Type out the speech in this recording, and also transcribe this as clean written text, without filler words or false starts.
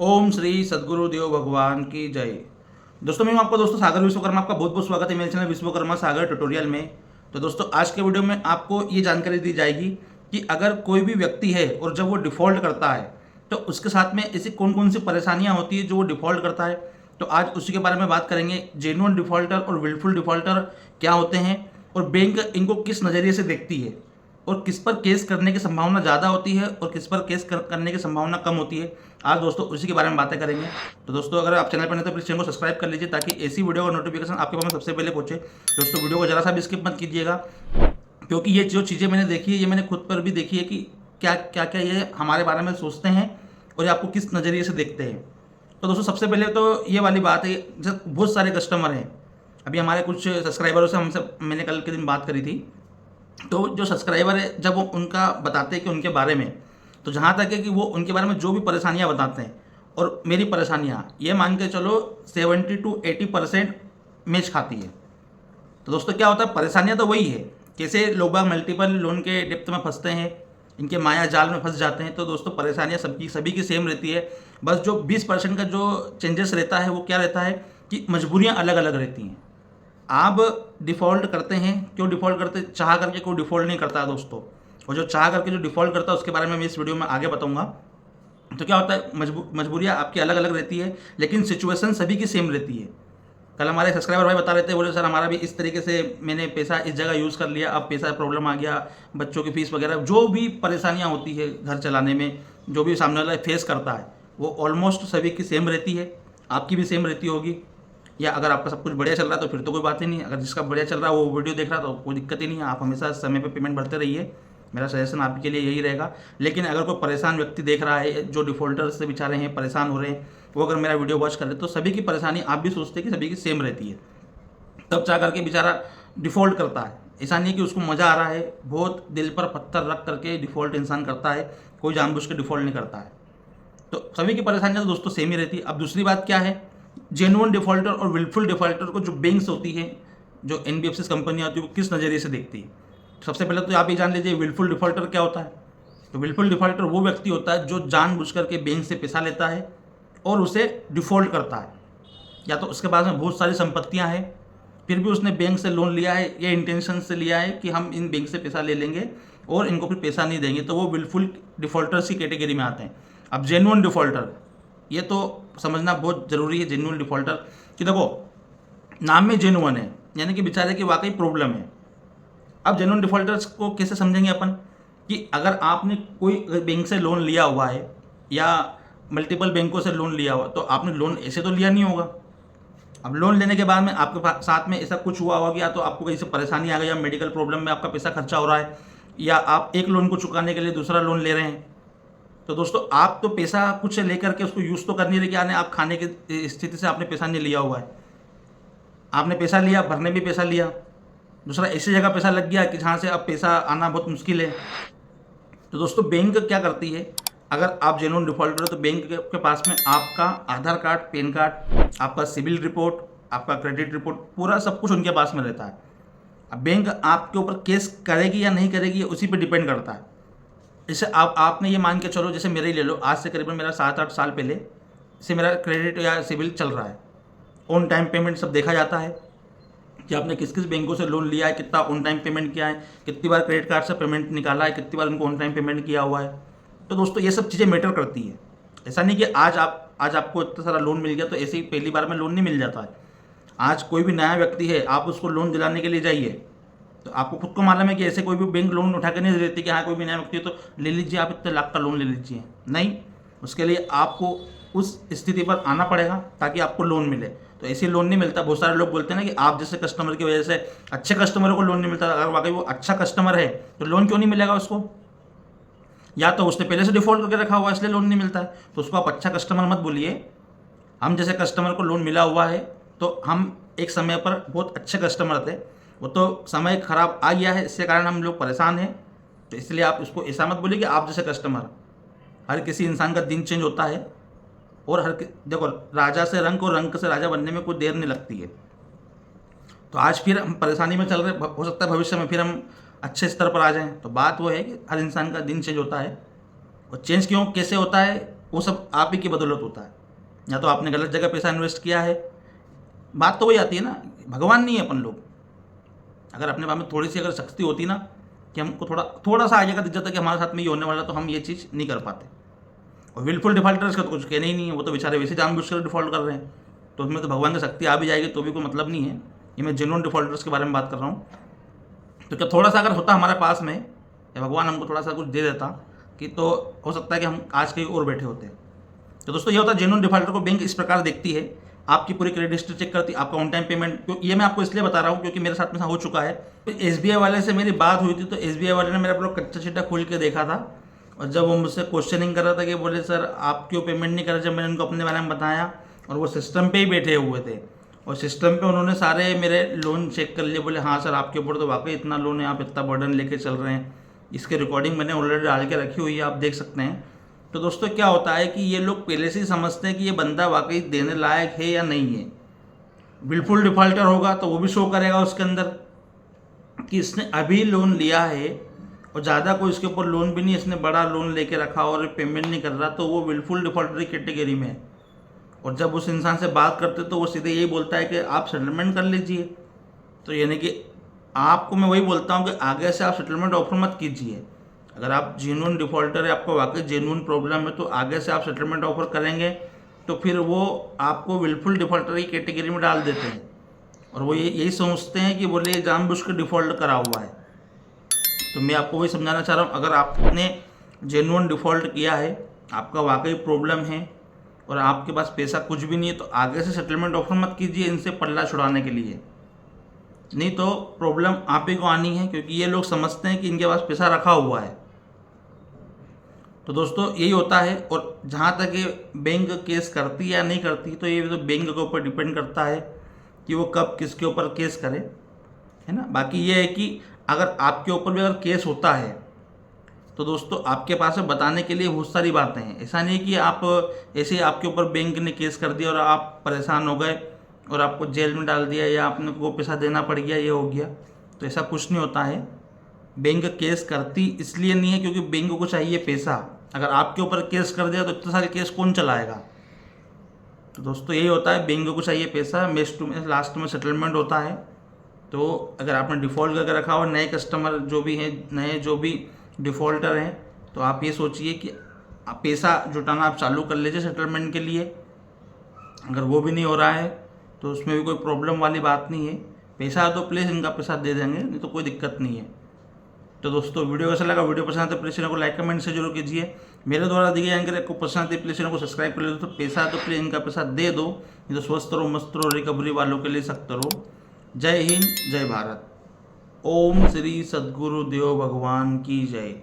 ओम श्री सद्गुरु देव भगवान की जय। दोस्तों मैं हूं आपका दोस्तों सागर विश्वकर्मा। आपका बहुत बहुत स्वागत है मेरे चैनल विश्वकर्मा सागर ट्यूटोरियल में। तो दोस्तों आज के वीडियो में आपको ये जानकारी दी जाएगी कि अगर कोई भी व्यक्ति है और जब वो डिफ़ॉल्ट करता है तो उसके साथ में ऐसी कौन कौन सी परेशानियां होती है जो वो डिफ़ॉल्ट करता है। तो आज उसी के बारे में बात करेंगे। जेन्युइन डिफ़ॉल्टर और विलफुल डिफ़ॉल्टर क्या होते हैं और बैंक इनको किस नज़रिए से देखती है और किस पर केस करने की संभावना ज़्यादा होती है और किस पर केस करने की संभावना कम होती है। आज दोस्तों उसी के बारे में बातें करेंगे। तो दोस्तों अगर आप चैनल पर नहीं तो प्लीज़ चैनल को सब्सक्राइब कर लीजिए ताकि ऐसी वीडियो का नोटिफिकेशन आपके पास में सबसे पहले पहुंचे। दोस्तों वीडियो को ज़रा सा भी स्किप मत कीजिएगा क्योंकि ये जो चीज़ें मैंने देखी है ये मैंने खुद पर भी देखी है कि क्या क्या क्या ये हमारे बारे में सोचते हैं और ये आपको किस नज़रिए से देखते हैं। तो दोस्तों सबसे पहले तो ये वाली बात है, जब बहुत सारे कस्टमर हैं, अभी हमारे कुछ सब्सक्राइबरों से हमसे मैंने कल के दिन बात करी थी। तो जो सब्सक्राइबर है जब वो उनका बताते हैं कि उनके बारे में, तो जहाँ तक है कि वो उनके बारे में जो भी परेशानियाँ बताते हैं और मेरी परेशानियाँ ये मान के चलो 70 to 80% मैच खाती है। तो दोस्तों क्या होता है, परेशानियाँ तो वही है, कैसे लोग बाग मल्टीपल लोन के डेप्थ में फंसते हैं, इनके माया जाल में फंस जाते हैं। तो दोस्तों परेशानियाँ सभी की सेम रहती है। बस जो 20% का जो चेंजेस रहता है वो क्या रहता है कि मजबूरियाँ अलग अलग रहती हैं। आप डिफ़ॉल्ट करते हैं, क्यों डिफ़ॉल्ट करते, चाह करके कोई डिफ़ॉल्ट नहीं करता है दोस्तों। और जो चाह करके जो डिफ़ॉल्ट करता है उसके बारे में मैं इस वीडियो में आगे बताऊंगा। तो क्या होता है, मजबूरियाँ आपकी अलग अलग रहती है लेकिन सिचुएशन सभी की सेम रहती है। कल हमारे सब्सक्राइबर भाई बता रहे थे, बोले सर हमारा भी इस तरीके से मैंने पैसा इस जगह यूज़ कर लिया, अब पैसा प्रॉब्लम आ गया, बच्चों की फ़ीस वगैरह जो भी परेशानियाँ होती है घर चलाने में, जो भी सामने वाला फेस करता है वो ऑलमोस्ट सभी की सेम रहती है। आपकी भी सेम रहती होगी। या अगर आपका सब कुछ बढ़िया चल रहा है तो फिर तो कोई बात ही नहीं है। अगर जिसका बढ़िया चल रहा है वो वीडियो देख रहा है तो कोई दिक्कत ही नहीं है। आप हमेशा समय पे पेमेंट भरते रहिए, मेरा सजेशन आपके लिए यही रहेगा। लेकिन अगर कोई परेशान व्यक्ति देख रहा है, जो डिफ़ॉल्टर से बेचारे हैं, परेशान हो रहे हैं, वो अगर मेरा वीडियो वॉच कर रहे तो सभी की परेशानी आप भी सोचते हैं कि सभी की सेम रहती है, तब जा करके बेचारा डिफ़ॉल्ट करता है। ऐसा नहीं है कि उसको मज़ा आ रहा है, बहुत दिल पर पत्थर रख करके डिफ़ॉल्ट इंसान करता है, कोई जानबूझ के डिफ़ॉल्ट नहीं करता है। तो सभी की परेशानियाँ तो दोस्तों सेम ही रहती है। अब दूसरी बात क्या है, जेन्युइन डिफ़ॉल्टर और विलफुल डिफ़ॉल्टर को जो बैंक्स होती है, जो एनबीएफसी कंपनियाँ होती है, वो किस नज़रिए से देखती है। सबसे पहले तो आप ये जान लीजिए विलफुल डिफ़ॉल्टर क्या होता है। तो विलफुल डिफ़ॉल्टर वो व्यक्ति होता है जो जानबूझ करके बैंक से पैसा लेता है और उसे डिफ़ॉल्ट करता है। या तो उसके पास में बहुत सारी संपत्तियां हैं, फिर भी उसने बैंक से लोन लिया है, ये इंटेंशन से लिया है कि हम इन बैंक से पैसा ले लेंगे और इनको फिर पैसा नहीं देंगे, तो वो विलफुल डिफ़ॉल्टर्स की कैटेगरी में आते हैं। अब जेन्युइन डिफ़ॉल्टर, ये तो समझना बहुत ज़रूरी है। जेन्युइन डिफ़ॉल्टर कि देखो नाम में जेन्युइन है, यानी कि बेचारे की वाकई प्रॉब्लम है। अब जेन्युइन डिफ़ॉल्टर्स को कैसे समझेंगे अपन, कि अगर आपने कोई बैंक से लोन लिया हुआ है या मल्टीपल बैंकों से लोन लिया हुआ, तो आपने लोन ऐसे तो लिया नहीं होगा। अब लोन लेने के बाद में आपके साथ में ऐसा कुछ हुआ होगा, या तो आपको कहीं से परेशानी आ गई, या मेडिकल प्रॉब्लम में आपका पैसा खर्चा हो रहा है, या आप एक लोन को चुकाने के लिए दूसरा लोन ले रहे हैं। तो दोस्तों आप तो पैसा कुछ लेकर के उसको यूज़ तो करने लेके आने, आप खाने की स्थिति से आपने पैसा नहीं लिया हुआ है। आपने पैसा लिया, भरने भी पैसा लिया, दूसरा ऐसी जगह पैसा लग गया कि जहाँ से अब पैसा आना बहुत मुश्किल है। तो दोस्तों बैंक क्या करती है, अगर आप जेन्युइन डिफ़ॉल्टर हो तो बैंक के पास में आपका आधार कार्ड, पैन कार्ड, आपका सिविल रिपोर्ट, आपका क्रेडिट रिपोर्ट, पूरा सब कुछ उनके पास में रहता है। अब बैंक आपके ऊपर केस करेगी या नहीं करेगी ये उसी पे डिपेंड करता है। जैसे आपने ये मान के चलो, जैसे मेरे ही ले लो, आज से करीबन मेरा 7-8 साल पहले से मेरा क्रेडिट या सिविल चल रहा है। ऑन टाइम पेमेंट सब देखा जाता है कि आपने किस किस बैंकों से लोन लिया है, कितना ऑन टाइम पेमेंट किया है, कितनी बार क्रेडिट कार्ड से पेमेंट निकाला है, कितनी बार उनको ऑन टाइम पेमेंट किया हुआ है। तो दोस्तों ये सब चीज़ें मैटर करती है। ऐसा नहीं कि आज आपको इतना सारा लोन मिल गया तो ऐसे ही पहली बार में लोन नहीं मिल जाता है। आज कोई भी नया व्यक्ति है, आप उसको लोन दिलाने के लिए जाइए तो आपको खुद को मालूम है कि ऐसे कोई भी बैंक लोन उठा के नहीं देती कि हाँ कोई भी नया व्यक्ति है तो ले लीजिए, आप इतने लाख का लोन ले लीजिए। नहीं, उसके लिए आपको उस स्थिति पर आना पड़ेगा ताकि आपको लोन मिले। तो ऐसे लोन नहीं मिलता। बहुत सारे लोग बोलते हैं ना कि आप जैसे कस्टमर की वजह से अच्छे कस्टमरों को लोन नहीं मिलता। अगर वाकई वो अच्छा कस्टमर है तो लोन क्यों नहीं मिलेगा उसको? या तो उसने पहले से डिफ़ॉल्ट करके रखा हुआ है इसलिए लोन नहीं मिलता है, तो उसको आप अच्छा कस्टमर मत बोलिए। हम जैसे कस्टमर को लोन मिला हुआ है तो हम एक समय पर बहुत अच्छे कस्टमर थे, वो तो समय खराब आ गया है, इसके कारण हम लोग परेशान हैं। तो इसलिए आप उसको ऐसा मत बोलिए कि आप जैसे कस्टमर। हर किसी इंसान का दिन चेंज होता है और देखो, राजा से रंक और रंक से राजा बनने में कोई देर नहीं लगती है। तो आज फिर हम परेशानी में चल रहे, हो सकता है भविष्य में फिर हम अच्छे स्तर पर आ जाएं। तो बात वो है कि हर इंसान का दिन चेंज होता है, और चेंज क्यों कैसे होता है वो सब आप ही की बदौलत होता है। या तो आपने गलत जगह पैसा इन्वेस्ट किया है, बात तो वही आती है ना, भगवान नहीं है अपन लोग। अगर अपने बारे में थोड़ी सी अगर शक्ति होती ना कि हमको थोड़ा सा आगे का दिख जाता कि हमारे साथ में ये होने वाला, तो हम ये चीज़ नहीं कर पाते। और विलफुल डिफॉल्टर्स का तो कुछ कहना ही नहीं है, वो तो बेचारे वैसे जानबूझकर डिफॉल्ट कर रहे हैं, तो उसमें तो भगवान की शक्ति आ भी जाएगी तो भी कोई मतलब नहीं है। ये मैं जेन्युइन डिफॉल्टर्स के बारे में बात कर रहा हूँ। तो क्या थोड़ा सा अगर होता हमारे पास में, या भगवान हमको थोड़ा सा कुछ दे देता कि, तो हो सकता है कि हम आज कहीं और बैठे होते। तो दोस्तों ये होता है जेन्युइन डिफॉल्टर को बैंक इस प्रकार देखती है, आपकी पूरी क्रेडिट हिस्ट्री चेक करती है, आपका ऑन टाइम पेमेंट। ये मैं आपको इसलिए बता रहा हूँ क्योंकि मेरे साथ में हो चुका है। तो SBI वाले से मेरी बात हुई थी, तो SBI वाले ने मेरा पूरा कच्चा चिट्ठा खोल के देखा था, और जब वो मुझसे क्वेश्चनिंग कर रहा था कि बोले सर आप क्यों पेमेंट नहीं कर रहे, जब मैंने उनको अपने बारे में बताया, और वो सिस्टम पे ही बैठे हुए थे, और सिस्टम पे उन्होंने सारे मेरे लोन चेक कर लिए, बोले हाँ सर आपके ऊपर तो वाकई इतना लोन है, आप इतना बर्डन लेके चल रहे हैं। इसके रिकॉर्डिंग मैंने ऑलरेडी डाल के रखी हुई है, आप देख सकते हैं। तो दोस्तों क्या होता है कि ये लोग पहले से ही समझते हैं कि ये बंदा वाकई देने लायक है या नहीं है। विलफुल डिफॉल्टर होगा तो वो भी शो करेगा उसके अंदर कि इसने अभी लोन लिया है, और ज़्यादा कोई इसके ऊपर लोन भी नहीं, इसने बड़ा लोन लेके रखा और पेमेंट नहीं कर रहा, तो वो विलफुल डिफॉल्टर की कैटेगरी में है। और जब उस इंसान से बात करते तो वो सीधे यही बोलता है कि आप सेटलमेंट कर लीजिए। तो यानी कि आपको मैं वही बोलता हूँ कि आगे से आप सेटलमेंट ऑफर मत कीजिए। अगर आप जेन्युइन डिफॉल्टर है, आपको वाकई जेन्युइन प्रॉब्लम है, तो आगे से आप सेटलमेंट ऑफर करेंगे तो फिर वो आपको विलफुल डिफॉल्टर की कैटेगरी में डाल देते हैं, और वो यही सोचते हैं कि बोले जानबूझ के डिफ़ॉल्ट करा हुआ है। तो मैं आपको वही समझाना चाह रहा हूँ, अगर आपने जेन्युइन डिफ़ॉल्ट किया है, आपका वाकई प्रॉब्लम है और आपके पास पैसा कुछ भी नहीं है, तो आगे से सेटलमेंट ऑफर मत कीजिए इनसे पल्ला छुड़ाने के लिए, नहीं तो प्रॉब्लम आप ही को आनी है, क्योंकि ये लोग समझते हैं कि इनके पास पैसा रखा हुआ है। तो दोस्तों यही होता है। और जहाँ तक ये बैंक केस करती है या नहीं करती, तो ये तो बैंक के ऊपर डिपेंड करता है कि वो कब किसके ऊपर केस करे, है ना। बाकी ये है कि अगर आपके ऊपर भी अगर केस होता है, तो दोस्तों आपके पास में बताने के लिए बहुत सारी बातें हैं। ऐसा नहीं कि आप ऐसे ही आपके ऊपर बैंक ने केस कर दिया और आप परेशान हो गए और आपको जेल में डाल दिया या आपने को पैसा देना पड़ गया, ये हो गया, तो ऐसा कुछ नहीं होता है। बैंक केस करती इसलिए नहीं है क्योंकि बैंक को चाहिए पैसा। अगर आपके ऊपर केस कर दिया तो इतने सारे केस कौन चलाएगा। तो दोस्तों यही होता है, बैंक को चाहिए पैसा, मेस टू मेस लास्ट में सेटलमेंट होता है। तो अगर आपने डिफ़ॉल्ट करके रखा हो, नए कस्टमर जो भी हैं, नए जो भी डिफ़ॉल्टर हैं, तो आप ये सोचिए कि आप पैसा जुटाना आप चालू कर लीजिए सेटलमेंट के लिए। अगर वो भी नहीं हो रहा है तो उसमें भी कोई प्रॉब्लम वाली बात नहीं है। पैसा तो प्लीज़ इनका पैसा दे देंगे, नहीं तो कोई दिक्कत नहीं है। तो दोस्तों वीडियो कैसा लगा, वीडियो पसंद आते प्लीज़ चैनल को लाइक कमेंट से जरूर कीजिए। मेरे द्वारा दी गई जानकारी आपको पसंद आती है प्लीज़ चैनल को सब्सक्राइब कर लीजिए। तो पैसा तो प्लीज़ इनका पैसा दे दो, नहीं तो स्वस्थ रहो, मस्त रहो, रिकवरी वालों के लिए सख्त रहो। जय हिंद, जय भारत। ओम श्री सद्गुरुदेव भगवान की जय।